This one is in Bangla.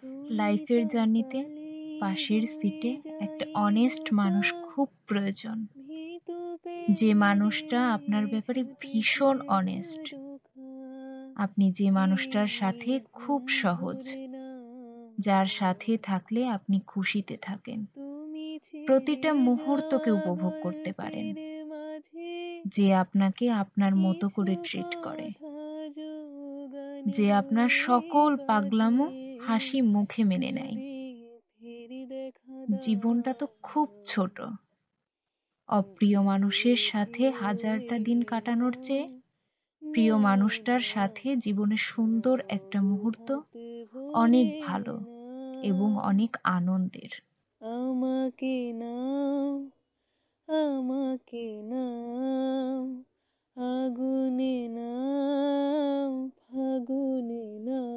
তুমি লাইফের জার্নিতে তাকালেই পাশের হয়ে সিটে একটা যাই অনেস্ট মানুষ একা খুব প্রয়োজন। ভীতু যে পেয়ে মানুষটা আপনার গেলে ব্যাপারে ছুটে ভীষণ যায় অনেস্ট। ভরোখা আপনি যে মানুষটার সাথে এই খুব ঘুম সহজ, ধরে না যার সাথে থাকলে আপনি খুশিতে থাকেন। তুমি ছেড়ে প্রতিটা মুহূর্তকে যাওয়া উপভোগ করতে পারেন। গল্পের মাঝে যে আপনাকে আপনার মতো কিছু করে ট্রিট করে। কথা যে যোগানের আপনার ওই সকল পাগলামো বাজে হাসি মুখে মেনে নেয়। যদি ফেরি দেখা জীবনটা তো খুব দাও ছোট। অপ্রিয় ধীরে মানুষের সাথে ধীরে হাজারটা দিন কাটানোর চেয়ে প্রিয় নাও মানুষটার না সাথে জীবনের সুন্দর নাও একটা দু মুহূর্ত হাত অনেক ভরে ভালো এবং নাও অনেক আনন্দের। আমাকে নাও আমাকে নাও আগুনে নাও ফাগুনে নাও